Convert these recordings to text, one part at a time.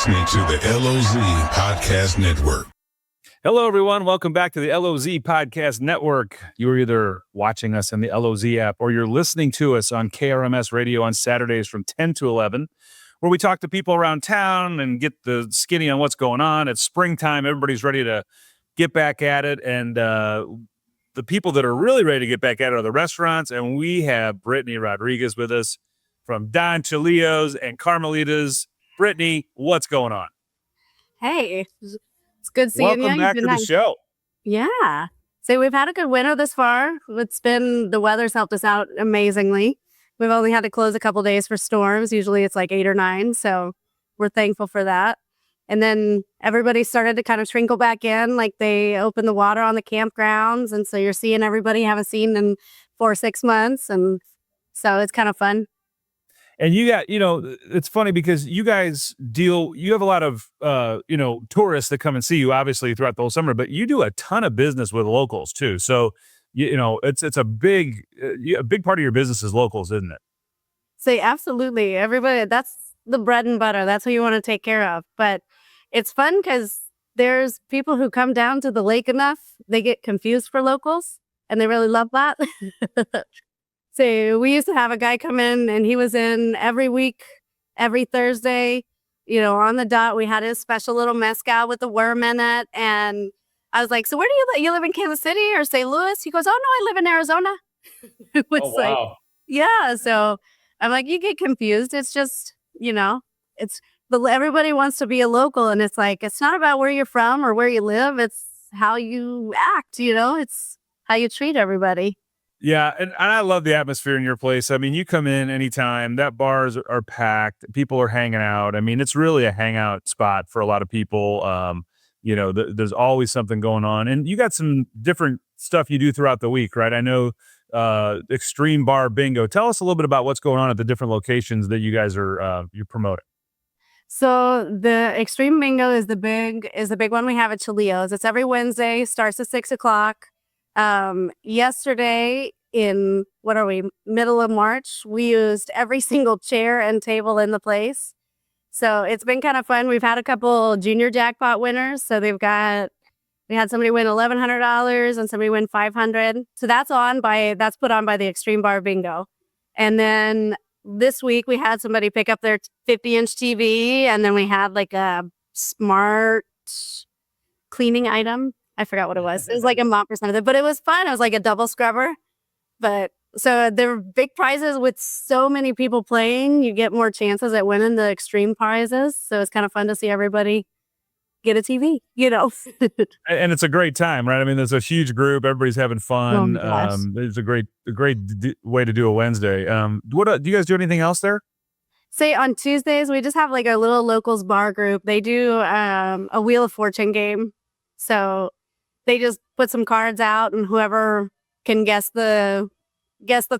listening to the LOZ Podcast Network. Hello, everyone. Welcome back to the LOZ Podcast Network. You're either watching us in the LOZ app or you're listening to us on KRMS radio on Saturdays from 10 to 11, where we talk to people around town and get the skinny on what's going on. It's springtime. Everybody's ready to get back at it. And the people that are really ready to get back at it are the restaurants. And we have Brittini Rodriguez with us from Don Chilio's and Carmelita's. Brittini, what's going on? Hey, it's good seeing you. Welcome back to the show. Yeah. So we've had a good winter this far. The weather's helped us out amazingly. We've only had to close a couple days for storms. Usually it's like 8 or 9. So we're thankful for that. And then everybody started to kind of trickle back in. Like they opened the water on the campgrounds. And so you're seeing everybody you haven't seen in 4 or 6 months. And so it's kind of fun. And you got, it's funny because you guys you have a lot of, tourists that come and see you obviously throughout the whole summer, but you do a ton of business with locals too. So, it's a big part of your business is locals, isn't it? So absolutely. Everybody, that's the bread and butter. That's who you want to take care of. But it's fun because there's people who come down to the lake enough, they get confused for locals and they really love that. So we used to have a guy come in and he was in every week, every Thursday, on the dot. We had his special little mezcal with the worm in it. And I was like, so where do you live? You live in Kansas City or St. Louis? He goes, oh, no, I live in Arizona. It was wow. Yeah. So I'm like, you get confused. It's just, everybody wants to be a local. And it's like, it's not about where you're from or where you live. It's how you act, it's how you treat everybody. Yeah, and I love the atmosphere in your place. I mean, you come in anytime, that bars are packed, people are hanging out. I mean, it's really a hangout spot for a lot of people. There's always something going on. And you got some different stuff you do throughout the week, right? I know Extreme Bar Bingo. Tell us a little bit about what's going on at the different locations that you guys are you're promoting. So the Extreme Bingo is the big one we have at Chilio's. It's every Wednesday, starts at 6:00. Yesterday in middle of March, we used every single chair and table in the place. So it's been kind of fun. We've had a couple junior jackpot winners. So we had somebody win $1,100 and somebody win $500. So that's put on by the Extreme Bar Bingo. And then this week we had somebody pick up their 50-inch TV, and then we had like a smart cleaning item. I forgot what it was. It was like a mop or something, but it was fun. It was like a double scrubber. But so there are big prizes with so many people playing. You get more chances at winning the extreme prizes. So it's kind of fun to see everybody get a TV, And it's a great time, right? I mean, there's a huge group. Everybody's having fun. Oh, it's a great way to do a Wednesday. Do you guys do anything else there? Say on Tuesdays, we just have like a little locals bar group. They do a Wheel of Fortune game. So they just put some cards out, and whoever can guess the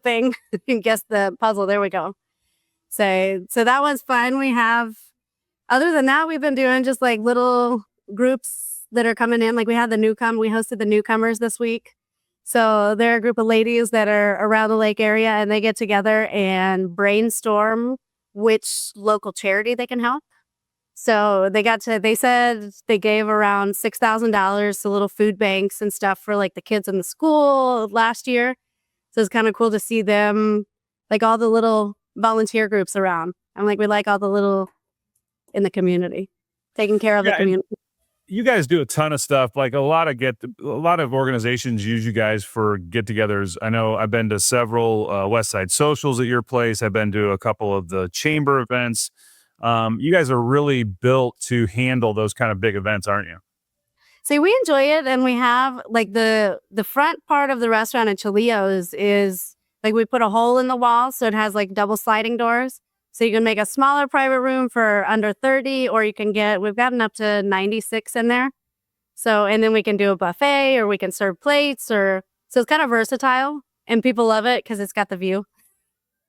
thing, guess the puzzle. There we go. So that was fun. Other than that, we've been doing just like little groups that are coming in. Like we hosted the newcomers this week. So they're a group of ladies that are around the lake area, and they get together and brainstorm which local charity they can help. So they said they gave around $6,000 to little food banks and stuff for like the kids in the school last year. So it's kind of cool to see them, like all the little volunteer groups around. I'm like, we like all the little in the community, taking care of the community. You guys do a ton of stuff. Like a lot of organizations use you guys for get-togethers. I know I've been to several West Side Socials at your place. I've been to a couple of the chamber events. You guys are really built to handle those kind of big events, aren't you? See, we enjoy it, and we have like the front part of the restaurant at Chilio's is like we put a hole in the wall, so it has like double sliding doors. So you can make a smaller private room for under 30, or we've gotten up to 96 in there. So, and then we can do a buffet, or we can serve plates, so it's kind of versatile, and people love it because it's got the view.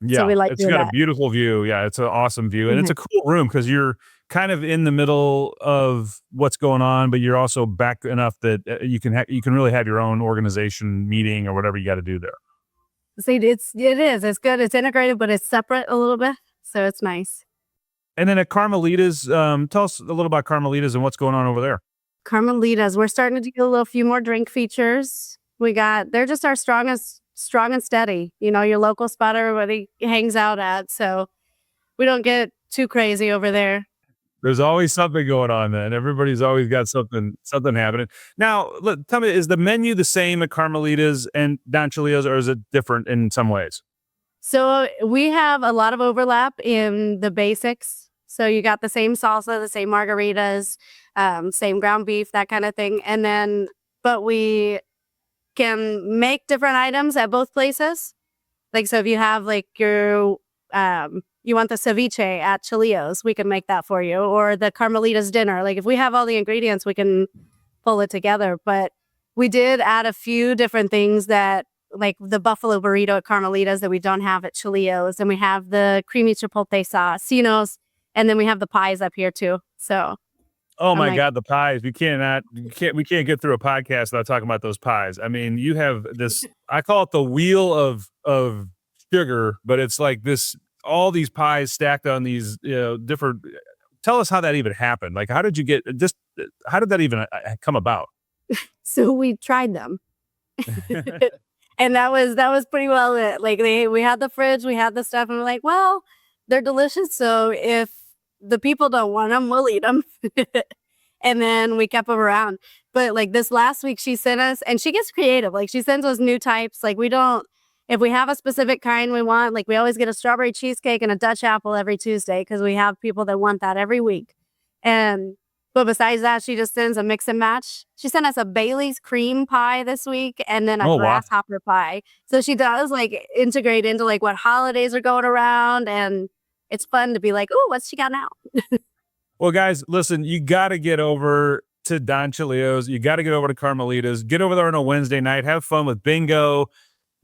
Yeah, so we like it's got a beautiful view. Yeah, it's an awesome view. And it's a cool room because you're kind of in the middle of what's going on, but you're also back enough that you can really have your own organization meeting or whatever you got to do there. See, it is. It's good. It's integrated, but it's separate a little bit. So it's nice. And then at Carmelita's, tell us a little about Carmelita's and what's going on over there. Carmelitas, we're starting to do a little few more drink features. They're just our strong and steady. Your local spot everybody hangs out at. So we don't get too crazy over there. There's always something going on then. Everybody's always got something happening. Now, tell me, is the menu the same at Carmelita's and Don Chilio's, or is it different in some ways? So we have a lot of overlap in the basics. So you got the same salsa, the same margaritas, same ground beef, that kind of thing. But we can make different items at both places. Like, so if you have like your, you want the ceviche at Chilio's, we can make that for you. Or the Carmelita's dinner. Like if we have all the ingredients, we can pull it together. But we did add a few different things that, like the buffalo burrito at Carmelita's that we don't have at Chilio's. And we have the creamy chipotle sauce, and then we have the pies up here too. So. Oh my God, the pies. We can't get through a podcast without talking about those pies. I mean, you have this, I call it the wheel of sugar, but it's like this, all these pies stacked on these, different, tell us how that even happened. Like, how did that even come about? So we tried them. And that was pretty well it. Like we had the fridge, we had the stuff, and we're like, well, they're delicious. So if the people don't want them, we'll eat them. And then we kept them around. But like this last week, she sent us, and she gets creative. Like she sends us new types. Like if we have a specific kind we want, like we always get a strawberry cheesecake and a Dutch apple every Tuesday because we have people that want that every week. But besides that, she just sends a mix and match. She sent us a Bailey's cream pie this week and then a grasshopper pie. So she does like integrate into like what holidays are going around, and it's fun to be like, oh, what's she got now? Well, guys, listen, you got to get over to Don Chilio's. You got to get over to Carmelita's. Get over there on a Wednesday night. Have fun with bingo.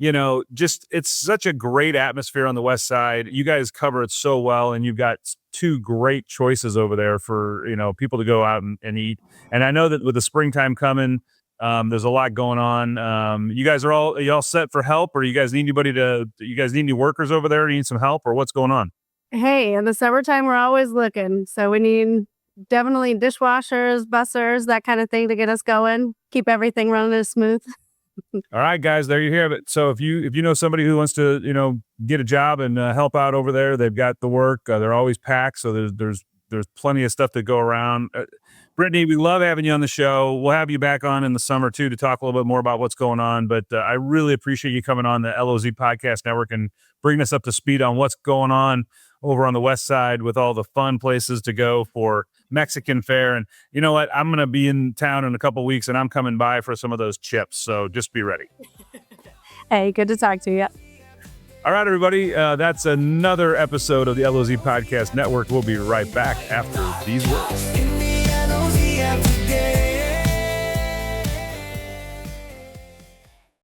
It's such a great atmosphere on the West Side. You guys cover it so well, and you've got two great choices over there for, people to go out and eat. And I know that with the springtime coming, there's a lot going on. You guys are all set for help, or you guys need any workers over there? Do you need some help, or what's going on? Hey, in the summertime, we're always looking. So we need definitely dishwashers, bussers, that kind of thing to get us going. Keep everything running smooth. All right, guys, there you have it. So if you know somebody who wants to, get a job and help out over there, they've got the work. They're always packed. So there's plenty of stuff to go around. Brittini, we love having you on the show. We'll have you back on in the summer too, to talk a little bit more about what's going on. But I really appreciate you coming on the LOZ Podcast Network and bringing us up to speed on what's going on over on the West Side with all the fun places to go for Mexican fare. And you know what? I'm going to be in town in a couple of weeks, and I'm coming by for some of those chips. So just be ready. Hey, good to talk to you. All right, everybody. That's another episode of the LOZ Podcast Network. We'll be right back after these words.